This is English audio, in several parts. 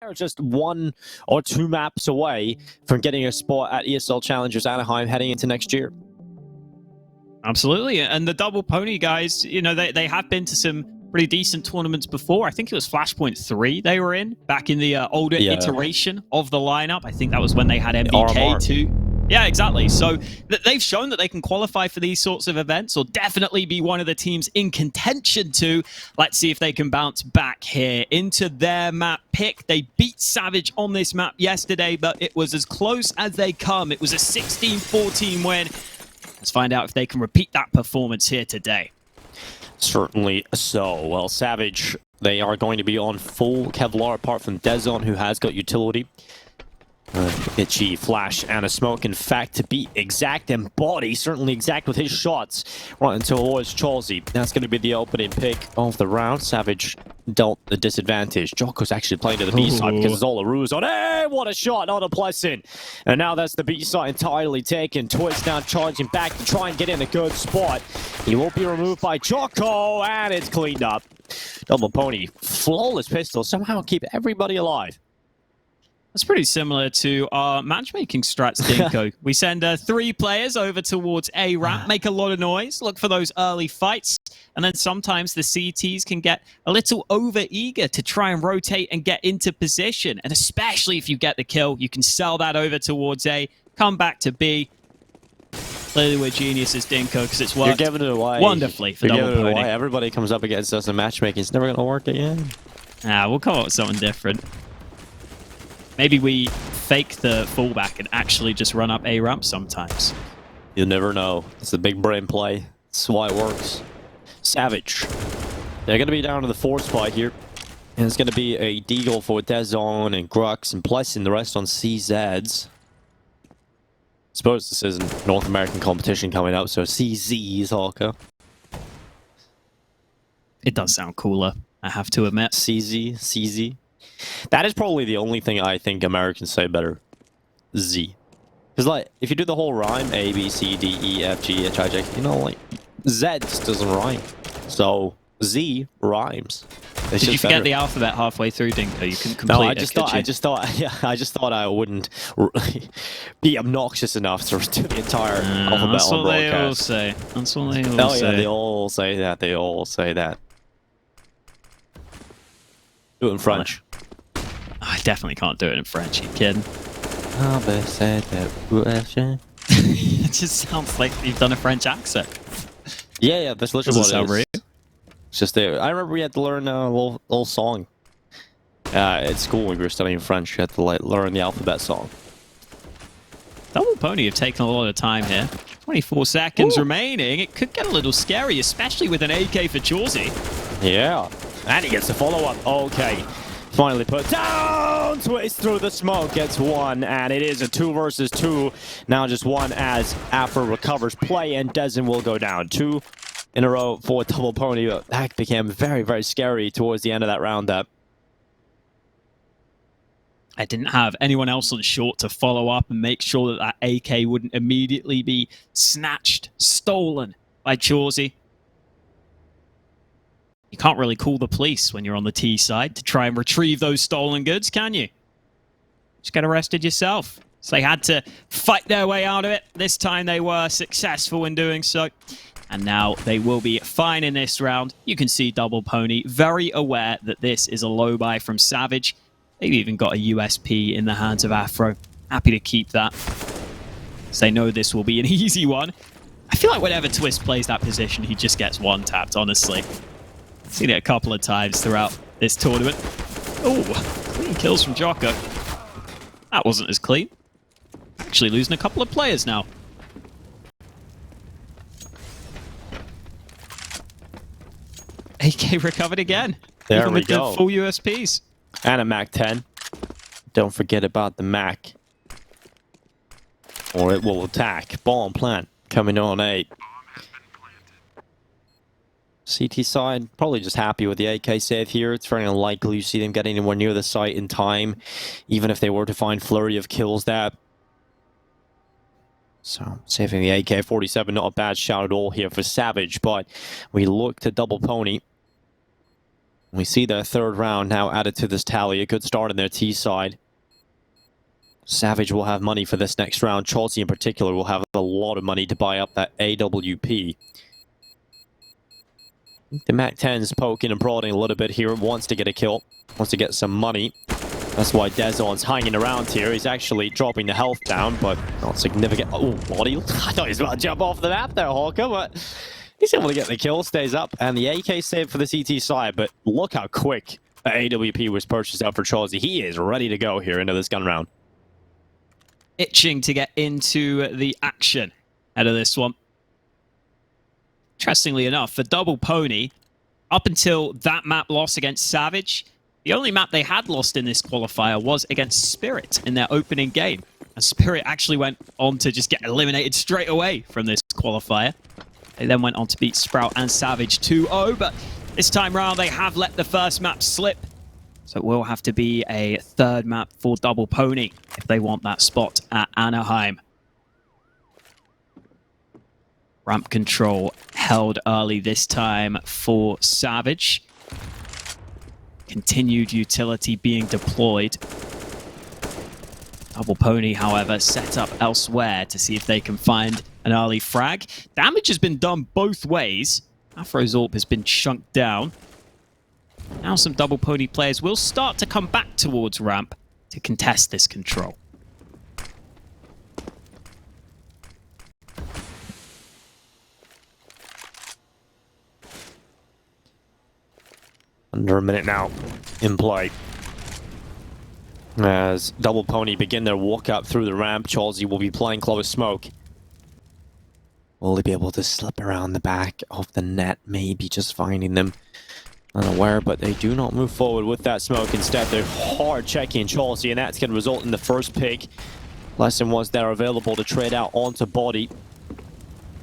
They're just 1 or 2 maps away from getting a spot at ESL Challengers Anaheim heading into next year. Absolutely. And the Double Pony guys, you know, they have been to some pretty decent tournaments before. I think it was Flashpoint 3 they were in back in the older iteration of the lineup. I think that was when they had MBK too. Yeah, exactly. So they've shown that they can qualify for these sorts of events, or definitely be one of the teams in contention to. Let's see if they can bounce back here into their map pick. They beat Savage on this map yesterday, but it was as close as they come. It was a 16-14 win. Let's find out if they can repeat that performance here today. Certainly so. Well, Savage, they are going to be on full Kevlar apart from Dezon, who has got utility. Itchy, Flash, and a Smoke. In fact, to be exact and body, certainly exact with his shots, right until Aloys Chalsey. That's going to be the opening pick of the round. Savage dealt the disadvantage. Jocko's actually playing to the B side because Zolaru's on. Hey, what a shot, not a blessing. And now that's the B side entirely taken. Twist now charging back to try and get in a good spot. He won't be removed by Jocko, and it's cleaned up. Double Pony, flawless pistol, somehow keep everybody alive. That's pretty similar to our matchmaking strats, Dinko. We send 3 players over towards A ramp, make a lot of noise, look for those early fights, and then sometimes the CTs can get a little over-eager to try and rotate and get into position. And especially if you get the kill, you can sell that over towards A, come back to B. Clearly we're geniuses, Dinko, because it's worked wonderfully for Double Pony. Everybody comes up against us in matchmaking. It's never going to work again. We'll come up with something different. Maybe we fake the fallback and actually just run up A ramp sometimes. You'll never know. It's a big brain play. That's why it works. Savage. They're going to be down to the 4th spot here. And it's going to be a deagle for Dezon and Grux and Blessing, the rest on CZs. I suppose this isn't North American competition coming up, so CZs, Hawker. It does sound cooler, I have to admit. CZ. That is probably the only thing I think Americans say better. Z. Because, like, if you do the whole rhyme, A, B, C, D, E, F, G, H, I, J, you know, like, Z just doesn't rhyme. So, Z rhymes. Did you forget the alphabet halfway through, Dinko? You couldn't complete it. No, I just thought I wouldn't be obnoxious enough to do the entire alphabet on broadcast. That's what they all say. Yeah, they all say that. They all say that. Do it in French. I definitely can't do it in French, you kidding? It just sounds like you've done a French accent. Yeah, that's literally what it is. It's just there. I remember we had to learn a little song. At school when we were studying French, you had to learn the alphabet song. Double Pony have taken a lot of time here. 24 seconds remaining. It could get a little scary, especially with an AK for Chawsey. Yeah. And he gets the follow-up. Okay. Finally put down. Twist through the smoke. Gets 1. And it is a 2 versus 2. Now just 1 as Afro recovers play. And Dezon will go down. 2 in a row for Double Pony. That became very, very scary towards the end of that round up. I didn't have anyone else on short to follow up and make sure that AK wouldn't immediately be snatched, stolen by Chawsey. You can't really call the police when you're on the T side to try and retrieve those stolen goods, can you? Just get arrested yourself. So they had to fight their way out of it. This time they were successful in doing so. And now they will be fine in this round. You can see Double Pony very aware that this is a low buy from Savage. They've even got a USP in the hands of Afro. Happy to keep that. So they know this will be an easy one. I feel like whenever Twist plays that position, he just gets one-tapped, honestly. Seen it a couple of times throughout this tournament. Oh, clean kills from Jocko. That wasn't as clean. Actually losing a couple of players now. AK recovered again. There even we with go. The full USPs. And a Mac 10. Don't forget about the Mac. Or it will attack. Bomb plant coming on 8. CT side, probably just happy with the AK save here. It's very unlikely you see them get anywhere near the site in time, even if they were to find flurry of kills that. So, saving the AK-47, not a bad shout at all here for Savage, but we look to Double Pony. We see their third round now added to this tally. A good start in their T side. Savage will have money for this next round. Chelsea in particular will have a lot of money to buy up that AWP. The MAC-10's poking and prodding a little bit here. Wants to get a kill. Wants to get some money. That's why Dezon's hanging around here. He's actually dropping the health down, but not significant. Oh, body. I thought he was about to jump off the map there, Hawker, but he's able to get the kill. Stays up, and the AK saved for the CT side, but look how quick the AWP was purchased out for Chelsea. He is ready to go here into this gun round. Itching to get into the action out of this one. Interestingly enough, for Double Pony, up until that map loss against Savage, the only map they had lost in this qualifier was against Spirit in their opening game. And Spirit actually went on to just get eliminated straight away from this qualifier. They then went on to beat Sprout and Savage 2-0, but this time round they have let the first map slip. So it will have to be a third map for Double Pony if they want that spot at Anaheim. Ramp control held early this time for Savage. Continued utility being deployed. Double Pony, however, set up elsewhere to see if they can find an early frag. Damage has been done both ways. Afro's AWP has been chunked down. Now some Double Pony players will start to come back towards ramp to contest this control. Under a minute now in play. As Double Pony begin their walk up through the ramp, Chelsea will be playing close smoke. Will they be able to slip around the back of the net, maybe just finding them unaware, but they do not move forward with that smoke. Instead, they're hard checking Chelsea, and that's going to result in the first pick. Lesson was there available to trade out onto body.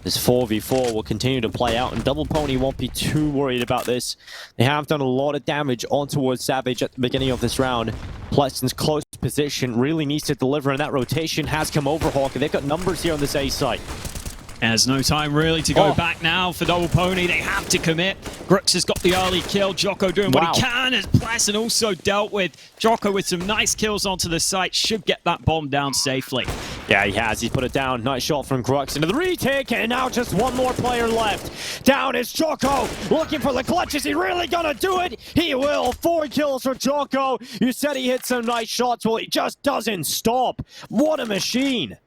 This 4v4 will continue to play out, and Double Pony won't be too worried about this. They have done a lot of damage on towards Savage at the beginning of this round. Pleston's close position really needs to deliver, and that rotation has come over Hawk. They've got numbers here on this A site. There's no time really to go back now for Double Pony. They have to commit. Grux has got the early kill. Jocko doing what he can as Pleston also dealt with. Jocko with some nice kills onto the site. Should get that bomb down safely. Yeah, he has. He's put it down. Nice shot from Grux into the retake, and now just one more player left. Down is Jocko, looking for the clutch. Is he really gonna do it? He will. 4 kills for Jocko. You said he hit some nice shots. Well, he just doesn't stop. What a machine.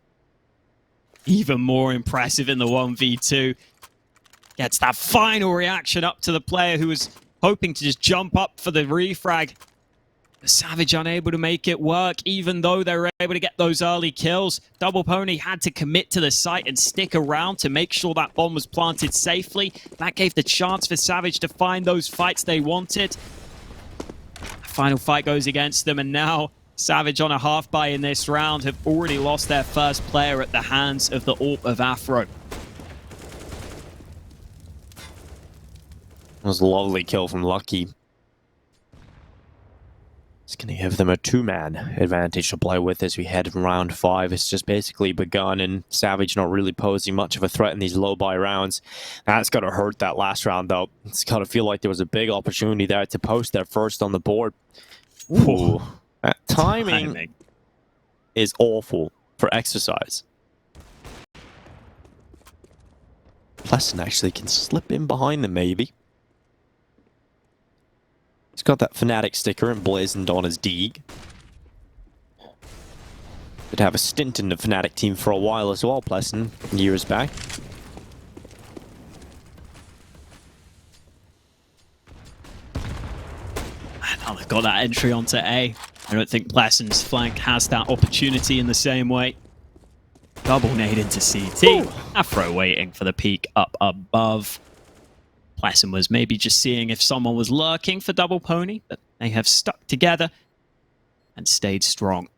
Even more impressive in the 1v2. Gets that final reaction up to the player who was hoping to just jump up for the refrag. Savage unable to make it work, even though they were able to get those early kills. Double Pony had to commit to the site and stick around to make sure that bomb was planted safely. That gave the chance for Savage to find those fights they wanted. Final fight goes against them, and now Savage on a half buy in this round have already lost their first player at the hands of the AWP of Afro. It was a lovely kill from Lucky. It's going to give them a 2-man advantage to play with as we head in round 5. It's just basically begun, and Savage not really posing much of a threat in these low buy rounds. That's got to hurt that last round, though. It's got to feel like there was a big opportunity there to post their first on the board. Ooh. That timing is awful for exercise. Pleston actually can slip in behind them, maybe. He's got that Fnatic sticker emblazoned on his Deeg. Did have a stint in the Fnatic team for a while as well, Pleston, years back. Now they've got that entry onto A. I don't think Plesson's flank has that opportunity in the same way. Double nade into CT. Ooh. Afro waiting for the peek up above. Plesson was maybe just seeing if someone was lurking for Double Pony, but they have stuck together and stayed strong.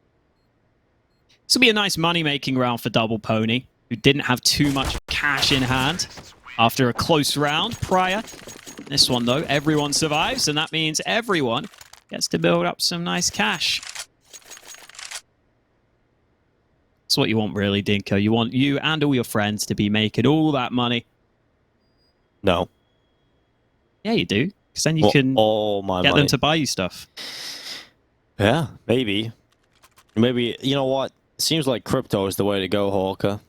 This will be a nice money-making round for Double Pony, who didn't have too much cash in hand after a close round prior. This one, though, everyone survives, and that means everyone gets to build up some nice cash. That's what you want, really, Dinko. You want you and all your friends to be making all that money. No. Yeah, you do. Because then you can all my get money. them to buy you stuff. Yeah, maybe. Maybe, you know what? Seems like crypto is the way to go, Hawker.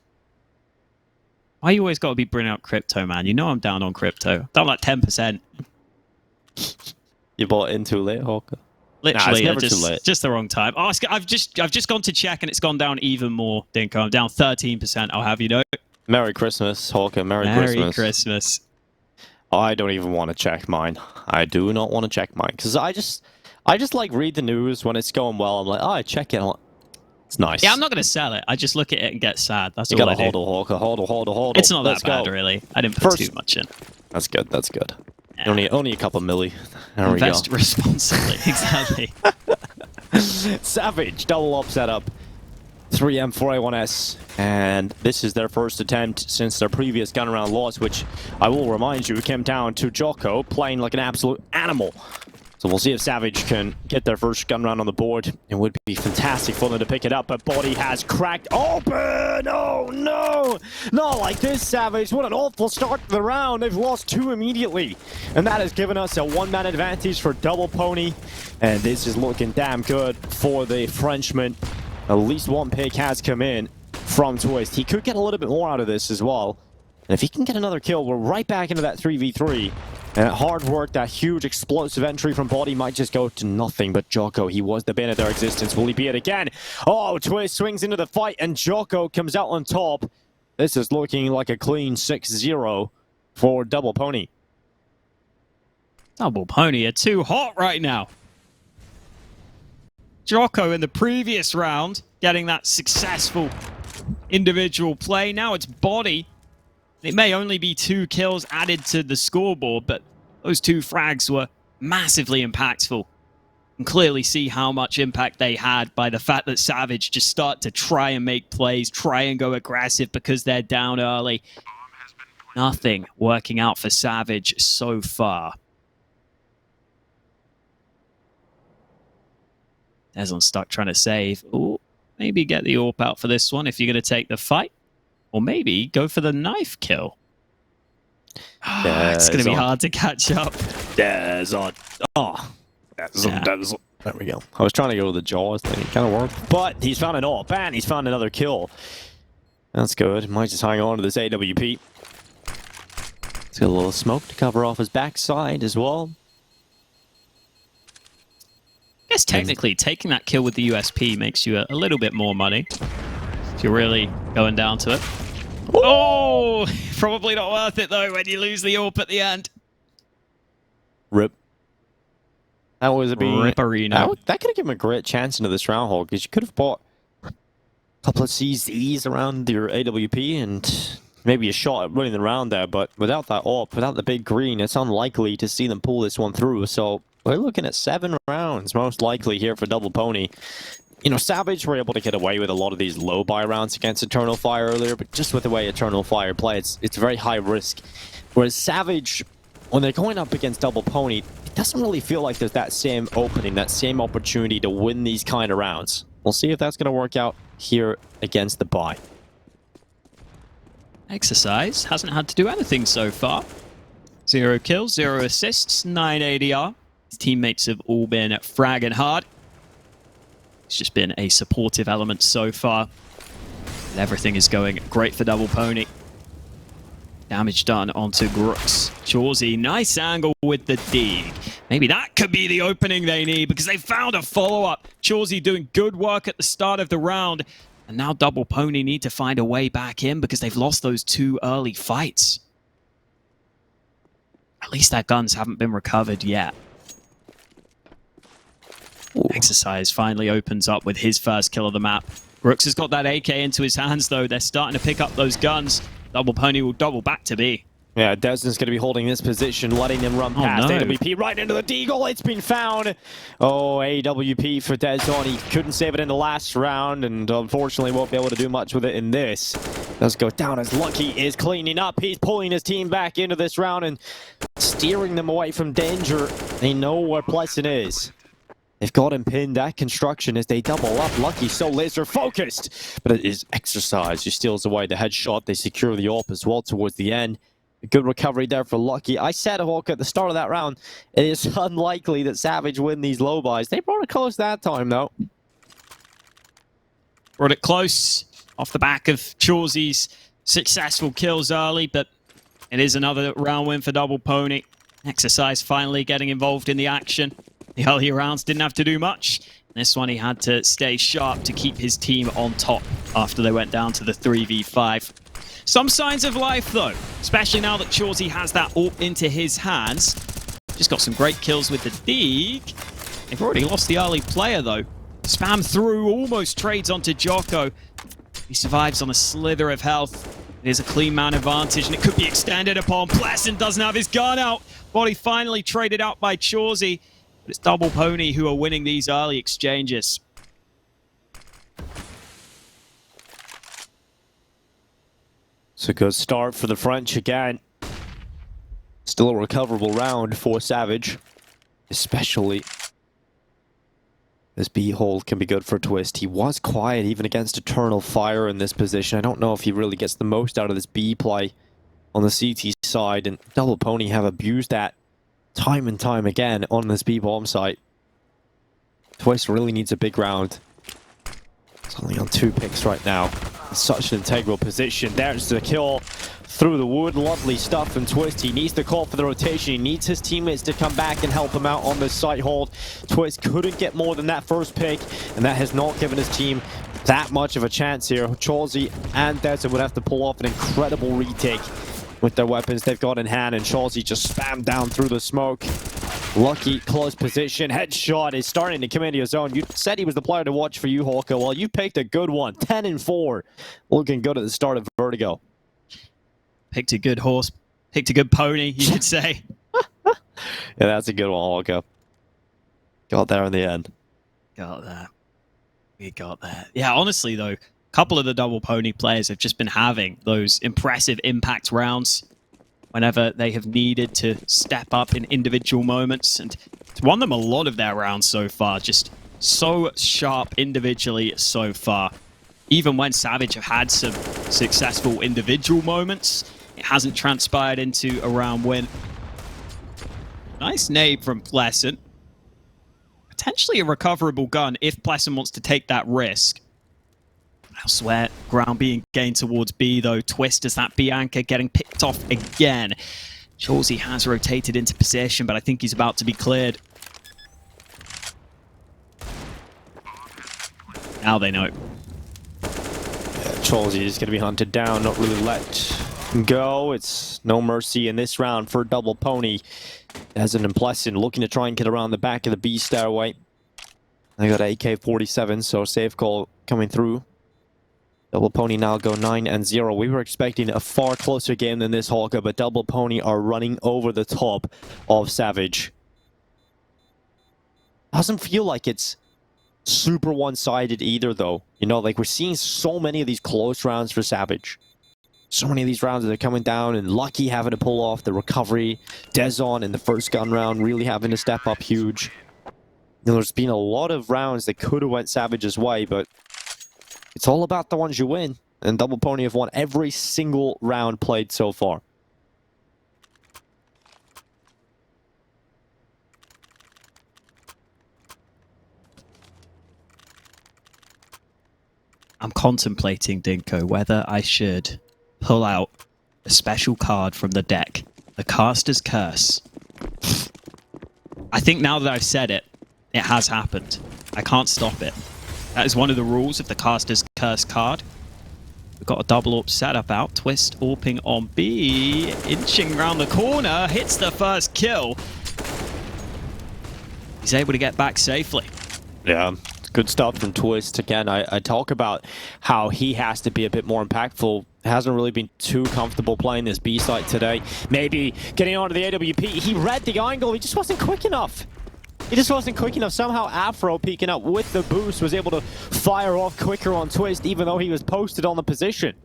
Why you always got to be bringing up crypto, man? You know I'm down on crypto. Down like 10%. You bought in too late, Hawker? Literally, nah, it's never too late. Just the wrong time. Oh, I've just gone to check and it's gone down even more, Dinko. I'm down 13%, I'll have you know. Merry Christmas, Hawker. Merry Christmas. I don't even want to check mine. I do not want to check mine. Because I just like read the news when it's going well. I'm like, oh, I check it. It's nice. Yeah, I'm not going to sell it. I just look at it and get sad. That's all I do. You got to Hawker. Hold. It's not that bad, really. I didn't put too much in. That's good. That's good. Yeah. Only a couple milli. There Invest we go. responsibly. Exactly. Savage double up setup. 3M4A1S, and this is their first attempt since their previous gun round loss, which I will remind you came down to Jocko playing like an absolute animal. So we'll see if Savage can get their first gun round on the board. It would be fantastic for them to pick it up, but body has cracked open! Oh no! Not like this, Savage. What an awful start to the round. They've lost 2 immediately. And that has given us a 1-man advantage for Double Pony. And this is looking damn good for the Frenchman. At least 1 pick has come in from Twist. He could get a little bit more out of this as well. And if he can get another kill, we're right back into that 3v3. And that hard work, that huge explosive entry from Body might just go to nothing. But Jocko, he was the bane of their existence. Will he be it again? Oh, Twist swings into the fight and Jocko comes out on top. This is looking like a clean 6-0 for Double Pony. Double Pony are too hot right now. Jocko in the previous round getting that successful individual play. Now it's Body. It may only be 2 kills added to the scoreboard, but those 2 frags were massively impactful. You can clearly see how much impact they had by the fact that Savage just start to try and make plays, try and go aggressive because they're down early. Nothing working out for Savage so far. Deson's stuck trying to save. Ooh, maybe get the AWP out for this one if you're going to take the fight. Or maybe go for the knife kill. It's going to be hard to catch up. Deson. Oh. Deson. There we go. I was trying to go to the jaws thing. It kind of worked. But he's found an AWP and he's found another kill. That's good. Might just hang on to this AWP. He's got a little smoke to cover off his backside as well. I guess technically taking that kill with the USP makes you a little bit more money. If you're really going down to it. Oh! Probably not worth it though when you lose the AWP at the end. Rip. That was a Ripperino. That could have given him a great chance into this round, Hawk, because you could have bought a couple of CZs around your AWP and maybe a shot at running the round there, but without that AWP, without the big green, it's unlikely to see them pull this one through. So we're looking at 7 rounds, most likely here for Double Pony. You know, Savage were able to get away with a lot of these low buy rounds against Eternal Fire earlier, but just with the way Eternal Fire play, it's very high risk. Whereas Savage, when they're going up against Double Pony, it doesn't really feel like there's that same opening, that same opportunity to win these kind of rounds. We'll see if that's going to work out here against the buy. Exercise hasn't had to do anything so far. 0 kills, 0 assists, 9 ADR. His teammates have all been fragging hard. It's just been a supportive element so far. And everything is going great for Double Pony. Damage done onto Grooks. Chauzy, nice angle with the dig. Maybe that could be the opening they need because they found a follow-up. Chauzy doing good work at the start of the round. And now Double Pony need to find a way back in because they've lost those 2 early fights. At least their guns haven't been recovered yet. Ooh. Exercise finally opens up with his first kill of the map. Brooks has got that AK into his hands, though. They're starting to pick up those guns. Double Pony will double back to B. Yeah, Deson's going to be holding this position, letting them run past AWP right into the deagle. It's been found. Oh, AWP for Deson. He couldn't save it in the last round, and unfortunately won't be able to do much with it in this. Does go down as Lucky is cleaning up. He's pulling his team back into this round and steering them away from danger. They know where Pleasant is. They've got him pinned at construction as they double up. Lucky so laser focused, but it is Exercise who steals away the headshot. They secure the AWP as well towards the end. A good recovery there for Lucky. I said, Hawk, at the start of that round, it is unlikely that Savage win these low buys. They brought it close that time, though. Brought it close off the back of Chawsy's successful kills early, but it is another round win for Double Pony. Exercise finally getting involved in the action. The earlier rounds didn't have to do much. This one he had to stay sharp to keep his team on top after they went down to the 3v5. Some signs of life though, especially now that Chawsy has that AWP into his hands. Just got some great kills with the dig. They've already lost the early player though. Spam through, almost trades onto Jocko. He survives on a slither of health. It is a clean man advantage, and it could be extended upon. Pleasant doesn't have his gun out. Body finally traded out by Chawsy. But it's Double Pony who are winning these early exchanges. It's a good start for the French again. Still a recoverable round for Savage. Especially this B hold can be good for Twist. He was quiet even against Eternal Fire in this position. I don't know if he really gets the most out of this B play on the CT side. And Double Pony have abused that time and time again on this B bomb site. Twist really needs a big round. It's only on 2 picks right now. It's such an integral position. There's the kill through the wood. Lovely stuff from Twist. He needs to call for the rotation. He needs his teammates to come back and help him out on this site hold. Twist couldn't get more than that first pick, and that has not given his team that much of a chance here. Chawsy and Desert would have to pull off an incredible retake with their weapons they've got in hand, and Chawsy just spammed down through the smoke. Lucky, close position. Headshot is starting to come into your zone. You said he was the player to watch for you, Hawker. Well, you picked a good one. 10-4. Looking good at the start of Vertigo. Picked a good horse. Picked a good pony, you could say. Yeah, that's a good one, Hawker. Got there in the end. Got that. We got that. Yeah, honestly, though, a couple of the Double Pony players have just been having those impressive impact rounds whenever they have needed to step up in individual moments. And it's won them a lot of their rounds so far. Just so sharp individually so far. Even when Savage have had some successful individual moments, it hasn't transpired into a round win. Nice nade from Pleasant. Potentially a recoverable gun if Pleasant wants to take that risk. Elsewhere, ground being gained towards B, though. Twist as that B anchor getting picked off again. Chawsy has rotated into position, but I think he's about to be cleared. Now they know. Yeah, Chawsy is going to be hunted down, not really let go. It's no mercy in this round for Double Pony. As an Pleasant looking to try and get around the back of the B stairway. They got AK-47, so safe call coming through. Double Pony now go 9-0. We were expecting a far closer game than this, Hawker, but Double Pony are running over the top of Savage. Doesn't feel like it's super one-sided either, though. You know, like we're seeing so many of these close rounds for Savage. So many of these rounds that are coming down, and Lucky having to pull off the recovery. Dezon in the first gun round really having to step up huge. You know, there's been a lot of rounds that could have went Savage's way, but it's all about the ones you win, and Double Pony have won every single round played so far. I'm contemplating, Dinko, whether I should pull out a special card from the deck. The Caster's Curse. I think now that I've said it, it has happened. I can't stop it. That is one of the rules of the Caster's Curse card. We've got a double AWP setup out. Twist AWPing on B. Inching around the corner. Hits the first kill. He's able to get back safely. Yeah, good stuff from Twist. Again, I talk about how he has to be a bit more impactful. Hasn't really been too comfortable playing this B site today. Maybe getting onto the AWP. He read the angle. He just wasn't quick enough. He just wasn't quick enough. Somehow Afro peeking up with the boost was able to fire off quicker on Twist, even though he was posted on the position.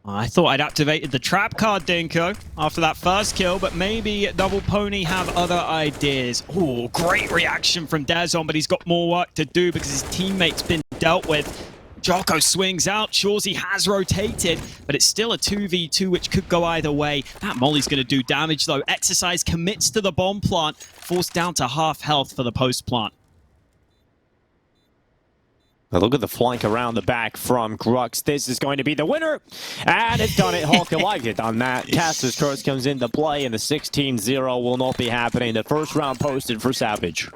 I thought I'd activated the trap card, Dinko, after that first kill, but maybe Double Pony have other ideas. Oh, great reaction from Dezon, but he's got more work to do because his teammate's been dealt with. Jocko swings out. Chauzy has rotated, but it's still a 2v2, which could go either way. That Molly's going to do damage, though. Exercise commits to the bomb plant, forced down to half health for the post plant. Now look at the flank around the back from Grux. This is going to be the winner. And it's done it. Hawker like it on that. Caster's Curse comes into play, and the 16-0 will not be happening. The first round posted for Savage.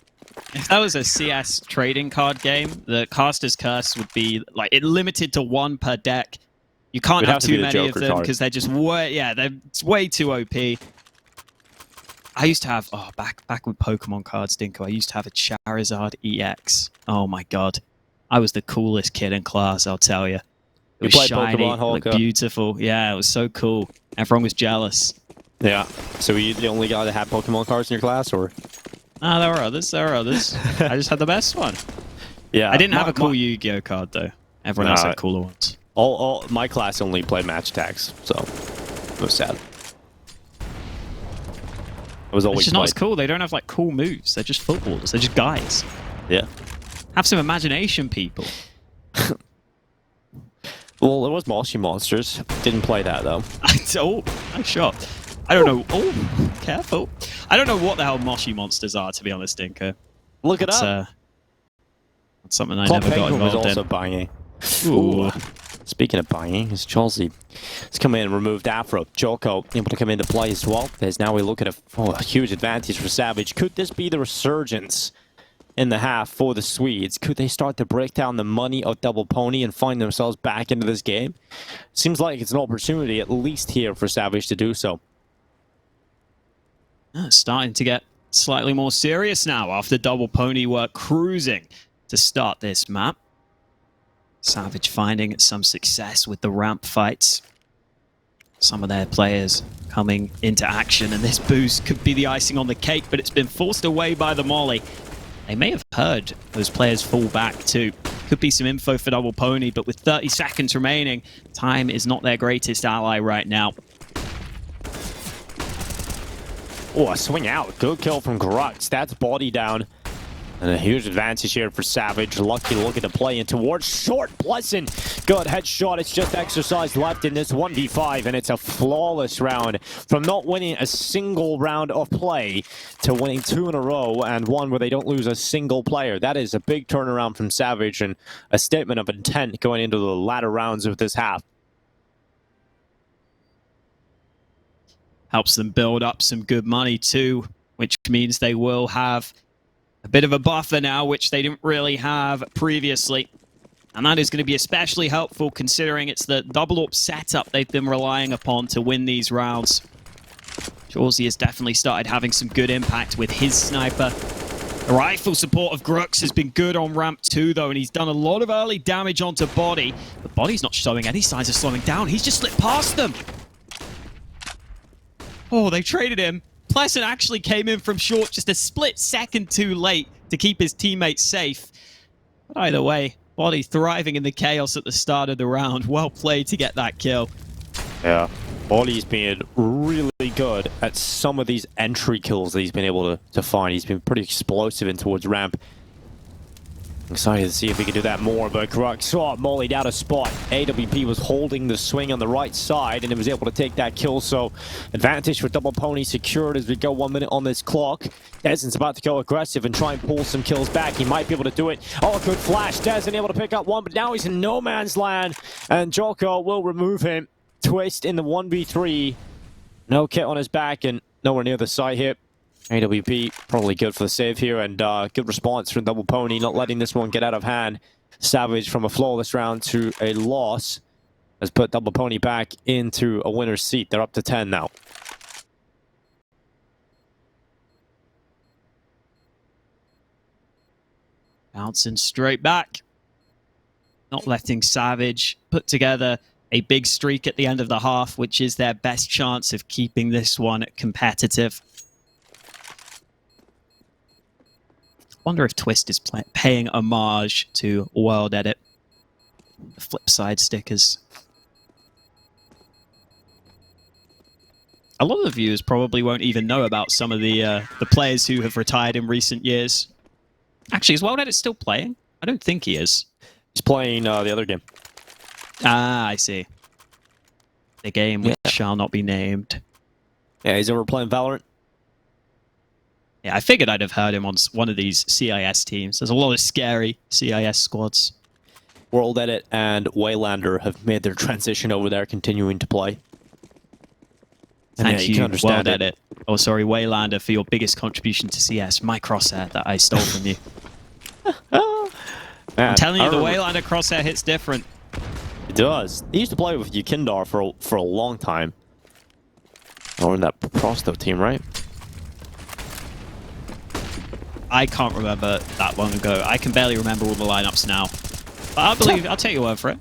If that was a CS trading card game, the Caster's Curse would be like it limited to one per deck. You can't have too many of them because they're just it's way too OP. I used to have back with Pokemon cards, Dinko. I used to have a Charizard EX. Oh my god, I was the coolest kid in class. I'll tell you. It was shiny, it looked beautiful. Yeah, it was so cool. Everyone was jealous. Yeah. So were you the only guy that had Pokemon cards in your class, or? Ah, there were others. I just had the best one. Yeah. I didn't have a cool Yu-Gi-Oh card, though. Everyone else had cooler ones. All my class only played match tags, so it was sad. It was always Which is not as cool. They don't have, like, cool moves. They're just footballers. They're just guys. Yeah. Have some imagination, people. Well, there was Moshi Monsters. Didn't play that, though. I'm shocked. I don't know. Oh, careful. I don't know what the hell Moshi Monsters are, to be honest, Dinko. Look it up. That's something I never got involved in. was also buying. Ooh. Speaking of buying, it's Chelsea. It's come in and removed Afro. Joko able to come into play as well. There's now we look at a huge advantage for Savage. Could this be the resurgence in the half for the Swedes? Could they start to break down the money of Double Pony and find themselves back into this game? Seems like it's an opportunity, at least here, for Savage to do so. Starting to get slightly more serious now after Double Pony were cruising to start this map. Savage finding some success with the ramp fights. Some of their players coming into action, and this boost could be the icing on the cake, but it's been forced away by the Molly. They may have heard those players fall back too. Could be some info for Double Pony, but with 30 seconds remaining, time is not their greatest ally right now. Oh, a swing out. Good kill from Grux. That's body down. And a huge advantage here for Savage. Lucky looking to play in towards short. Pleasant. Good headshot. It's just exercise left in this 1v5, and it's a flawless round. From not winning a single round of play to winning 2 in a row, and one where they don't lose a single player. That is a big turnaround from Savage and a statement of intent going into the latter rounds of this half. Helps them build up some good money too, which means they will have a bit of a buffer now, which they didn't really have previously. And that is going to be especially helpful considering it's the double up setup they've been relying upon to win these rounds. Chauzy has definitely started having some good impact with his sniper. The rifle support of Grux has been good on ramp 2 though, and he's done a lot of early damage onto Body. But Body's not showing any signs of slowing down. He's just slipped past them. Oh, they traded him. Pleasant actually came in from short just a split second too late to keep his teammates safe. But either way, Body thriving in the chaos at the start of the round. Well played to get that kill. Yeah, Body's been really good at some of these entry kills that he's been able to find. He's been pretty explosive in towards ramp. Excited to see if he can do that more, but Grux saw Molly out of spot. AWP was holding the swing on the right side, and it was able to take that kill, so advantage for Double Pony secured as we go 1 minute on this clock. Dezen's about to go aggressive and try and pull some kills back. He might be able to do it. Oh, good flash. Dezen able to pick up one, but now he's in no man's land, and Joko will remove him. Twist in the 1v3. No kit on his back, and nowhere near the site here. AWP probably good for the save here, and good response from Double Pony, not letting this one get out of hand. Savage from a flawless round to a loss has put Double Pony back into a winner's seat. They're up to 10 now. Bouncing straight back. Not letting Savage put together a big streak at the end of the half, which is their best chance of keeping this one competitive. Wonder if Twist is paying homage to World Edit. The flip side stickers. A lot of the viewers probably won't even know about some of the players who have retired in recent years. Actually, is World Edit still playing? I don't think he is. He's playing the other game. Ah, I see. The game which shall not be named. Yeah, he's over playing Valorant. Yeah, I figured I'd have heard him on one of these CIS teams. There's a lot of scary CIS squads. World Edit and Waylander have made their transition over there, continuing to play. Thank you, can understand World Edit. Oh, sorry, Waylander, for your biggest contribution to CS. My crosshair that I stole from you. Man, I'm telling you, the remember- Waylander crosshair hits different. It does. He used to play with Yukindar for a long time. Or in that Prosto team, right? I can't remember that long ago. I can barely remember all the lineups now. But I'll take your word for it.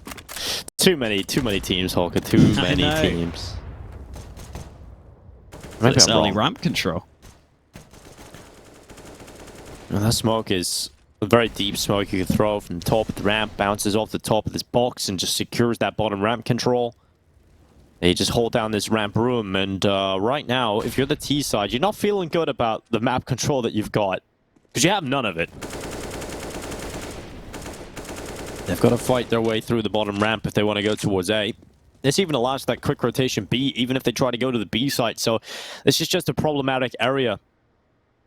Too many teams, Hawker. Too many know. teams. But it's I'm early wrong. ramp control. Well, that smoke is a very deep smoke you can throw from the top of the ramp, bounces off the top of this box, and just secures that bottom ramp control. They just hold down this ramp room, and right now, if you're the T side, you're not feeling good about the map control that you've got, because you have none of it. They've got to fight their way through the bottom ramp if they want to go towards A. This even allows that quick rotation B, even if they try to go to the B side, so this is just a problematic area.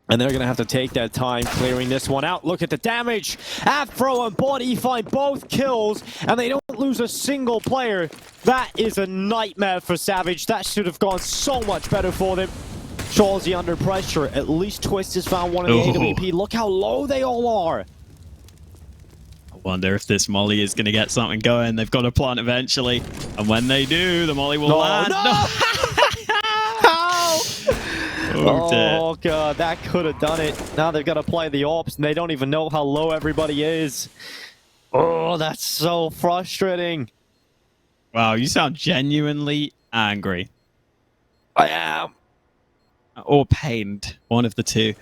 And they're going to have to take their time clearing this one out. Look at the damage. Afro and Body find both kills, and they don't lose a single player. That is a nightmare for Savage. That should have gone so much better for them. Chawsey under pressure. At least Twist has found one in the AWP. Look how low they all are. I wonder if this Molly is going to get something going. They've got to plant eventually. And when they do, the Molly will land. No! Oh, Oh god, that could have done it. Now they've got to play the ops, and they don't even know how low everybody is. Oh, that's so frustrating. Wow, you sound genuinely angry. I am. Or pained. One of the two.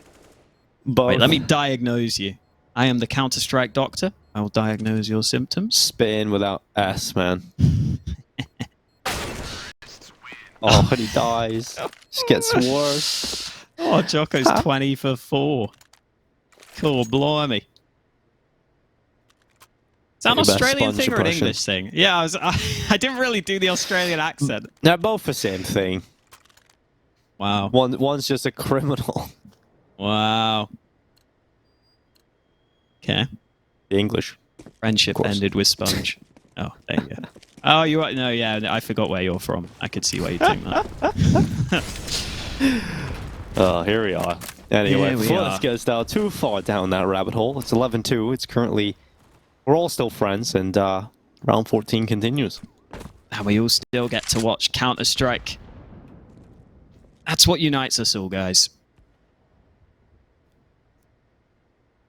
Both. Wait, let me diagnose you. I am the Counter-Strike doctor. I will diagnose your symptoms. Spin without S, man. Oh, and he dies. Just gets worse. Oh, Jocko's 20 for 4. Cool, blimey. Is that an Maybe a Australian sponge thing or an impression. English thing? Yeah, I didn't really do the Australian accent. They're both the same thing. Wow. One's just a criminal. Wow. Okay. The English. Friendship Of course. ended with Sponge. Oh, there you go. Oh, you are... No, yeah, I forgot where you're from. I could see why you'd think that. Oh, here we are. Anyway, Here we before are. this goes down too far down that rabbit hole, it's 11-2. It's currently... We're all still friends, and round 14 continues. And we all still get to watch Counter-Strike. That's what unites us all, guys.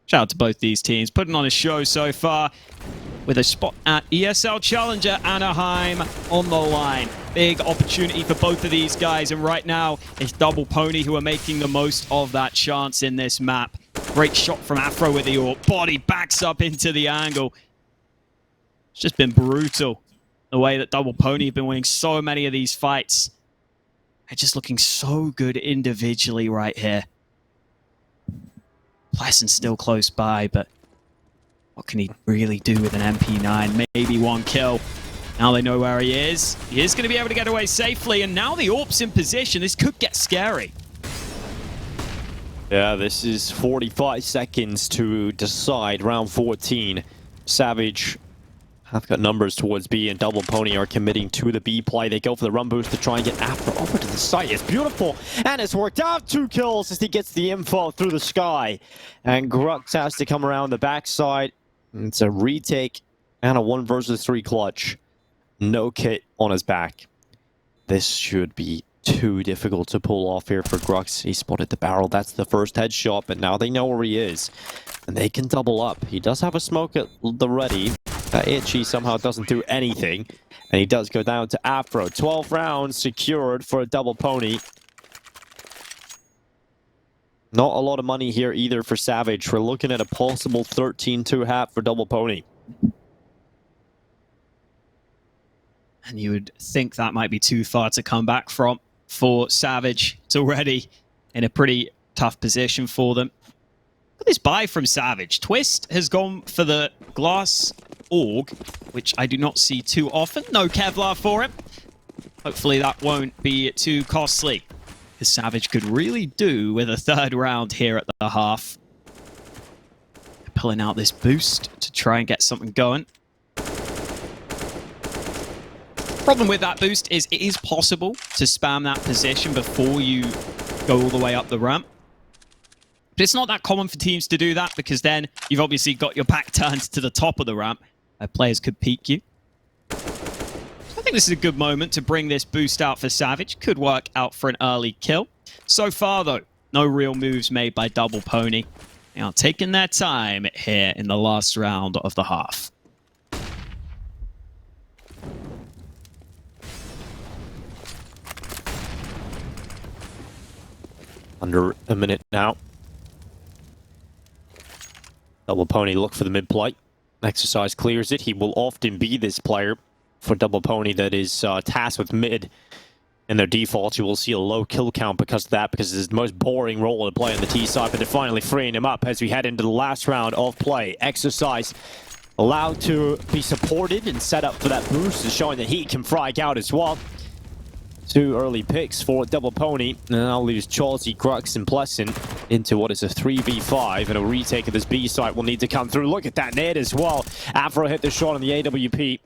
Shout out to both these teams, putting on a show so far with a spot at ESL Challenger Anaheim on the line. Big opportunity for both of these guys, and right now it's Double Pony who are making the most of that chance in this map. Great shot from Afro with the AWP. Body backs up into the angle. It's just been brutal. The way that Double Pony have been winning so many of these fights. They're just looking so good individually right here. Pleasant's still close by, but what can he really do with an MP9? Maybe one kill. Now they know where he is. He is going to be able to get away safely, and now the AWP's in position. This could get scary. Yeah, this is 45 seconds to decide round 14. Savage have got numbers towards B, and Double Pony are committing to the B play. They go for the run boost to try and get Afro over to the site. It's beautiful, and it's worked out. 2 kills as he gets the info through the sky. And Grux has to come around the backside. It's a retake and a 1 versus 3 clutch. No kit on his back. This should be too difficult to pull off here for Grux. He spotted the barrel. That's the first headshot, but now they know where he is. And they can double up. He does have a smoke at the ready. That Itchy somehow doesn't do anything. And he does go down to Afro. 12 rounds secured for a Double Pony. Not a lot of money here either for Savage. We're looking at a possible 13-2 hat for Double Pony. And you would think that might be too far to come back from for Savage. It's already in a pretty tough position for them. Look at this buy from Savage. Twist has gone for the glass AUG, which I do not see too often. No Kevlar for him. Hopefully that won't be too costly, because Savage could really do with a third round here at the half. Pulling out this boost to try and get something going. Problem with that boost is it is possible to spam that position before you go all the way up the ramp. But it's not that common for teams to do that, because then you've obviously got your back turned to the top of the ramp. Players could peek you. So I think this is a good moment to bring this boost out for Savage. Could work out for an early kill. So far, though, no real moves made by Double Pony. They are taking their time here in the last round of the half. Under a minute now. Double Pony look for the mid plate. Exercise clears it. He will often be this player for Double Pony that is tasked with mid. In their default, you will see a low kill count because of that, because it's the most boring role to play on the T side, but they're finally freeing him up as we head into the last round of play. Exercise allowed to be supported and set up for that boost, is showing that he can frag out as well. 2 early picks for Double Pony, and now leaves Chelsea, Crux, and Pleasant into what is a 3v5, and a retake of this B site will need to come through. Look at that nade as well. Afro hit the shot on the AWP.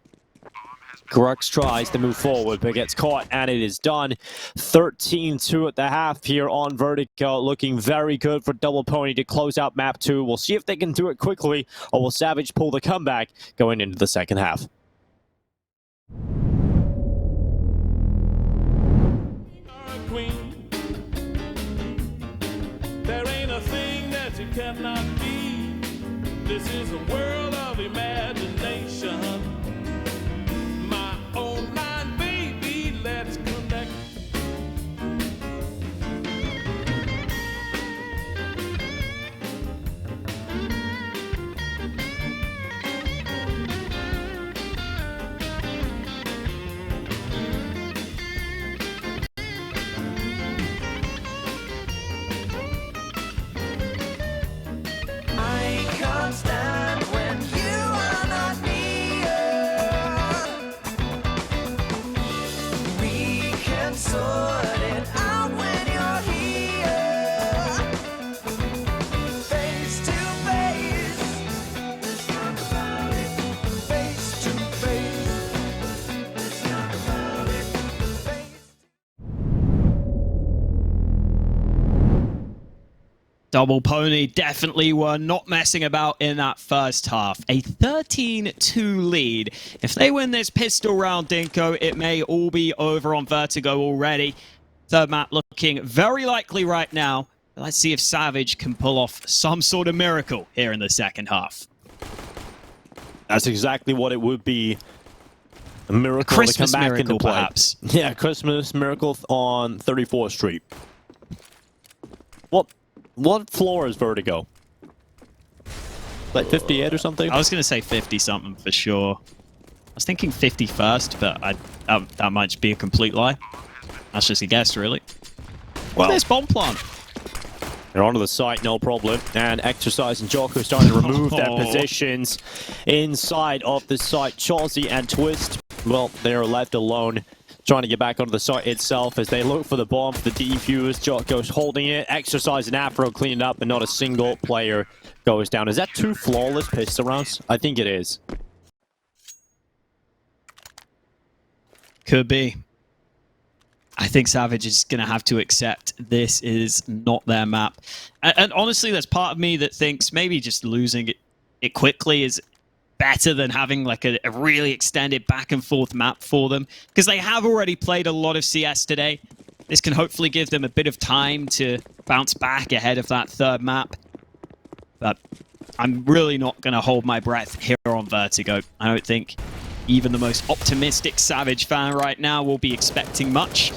Crux tries to move forward, but gets caught, and it is done. 13-2 at the half here on Vertigo. Looking very good for Double Pony to close out map 2. We'll see if they can do it quickly, or will Savage pull the comeback going into the second half. There ain't a thing that you cannot be. This is a world of imagination. My own mind, baby, let's connect. Stand when you are not near. We can sort it out when you're here. Face to face. Let's talk about it. Face to face. Let's talk about it. Double Pony definitely were not messing about in that first half. A 13-2 lead. If they win this pistol round, Dinko, it may all be over on Vertigo already. Third map looking very likely right now. Let's see if Savage can pull off some sort of miracle here in the second half. That's exactly what it would be. A miracle Christmas to come back miracle, into play. perhaps. Yeah, Christmas miracle on 34th Street. What floor is Vertigo? Like 58 or something? I was going to say 50-something for sure. I was thinking 51st, but that might be a complete lie. That's just a guess, really. Well, there's bomb plant. They're onto the site, no problem. And Exercise and Joko starting to remove their positions inside of the site. Chelsea and Twist, well, they're left alone, trying to get back onto the site itself as they look for the bomb for the defuse. Joko's holding it. Exercise and Afro cleaning up, and not a single player goes down. Is that 2 flawless pistol rounds? I think it is. Could be. I think Savage is going to have to accept this is not their map. And honestly, there's part of me that thinks maybe just losing it quickly is better than having like a really extended back and forth map for them, because they have already played a lot of CS today. This can hopefully give them a bit of time to bounce back ahead of that third map. But I'm really not going to hold my breath here on Vertigo. I don't think even the most optimistic Savage fan right now will be expecting much.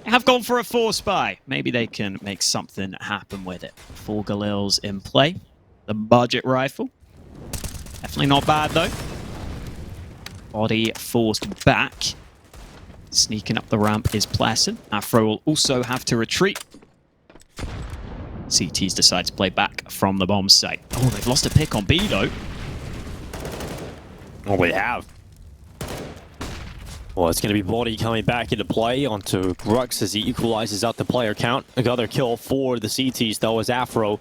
They have gone for a force buy. Maybe they can make something happen with it. 4 Galils in play. The budget rifle. Definitely not bad, though. Body forced back. Sneaking up the ramp is Pleasant. Afro will also have to retreat. CTs decide to play back from the bomb site. Oh, they've lost a pick on B, though. Well, we have. Well, it's going to be Body coming back into play onto Grux as he equalizes out the player count. Another kill for the CTs, though, as Afro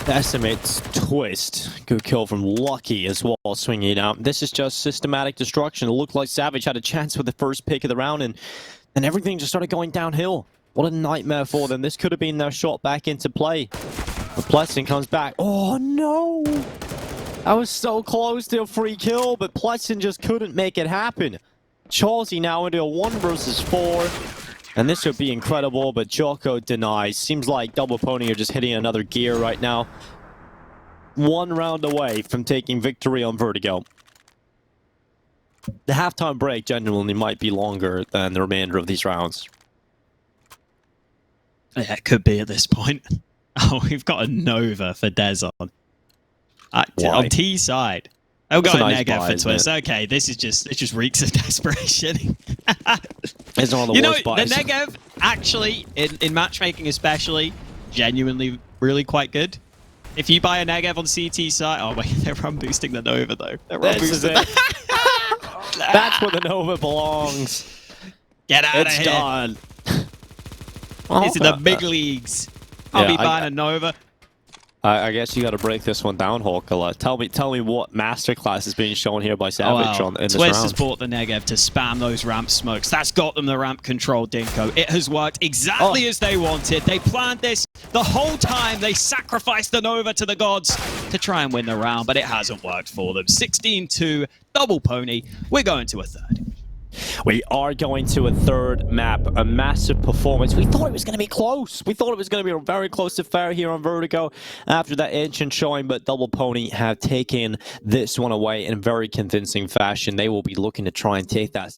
estimates Twist. Good kill from Lucky as well, swinging it out. This is just systematic destruction. It looked like Savage had a chance with the first pick of the round, and everything just started going downhill. What a nightmare for them. This could have been their shot back into play. But Plessin comes back. Oh, no! I was so close to a free kill, but Plessin just couldn't make it happen. Chelsea now into a 1 versus 4. And this would be incredible, but Joko denies. Seems like Double Pony are just hitting another gear right now. 1 round away from taking victory on Vertigo. The halftime break genuinely might be longer than the remainder of these rounds. Yeah, it could be at this point. Oh, we've got a Nova for Dezon. On T side. Oh, we've got a nice Negev buy, for isn't Twist. it? Okay, it just reeks of desperation. It's one of the You know, worst buys. the Negev, actually, in matchmaking especially, genuinely really quite good. If you buy a Negev on CT side... Oh, wait, they're run boosting the Nova, though. They're run This is boosting it. That's where the Nova belongs. Get out of It's here. done. It's in the big leagues. I'll Yeah, be buying a Nova. I guess you got to break this one down, Hawkala. Tell me what masterclass is being shown here by Savage in this Twist has round. bought the Negev to spam those ramp smokes. That's got them the ramp control, Dinko. It has worked exactly as they wanted. They planned this the whole time. They sacrificed the Nova to the gods to try and win the round, but it hasn't worked for them. 16-2, Double Pony. We're going to a third. We are going to a third map, a massive performance. We thought it was going to be close. We thought it was going to be very close to fair here on Vertigo after that ancient showing, but Double Pony have taken this one away in very convincing fashion. They will be looking to try and take that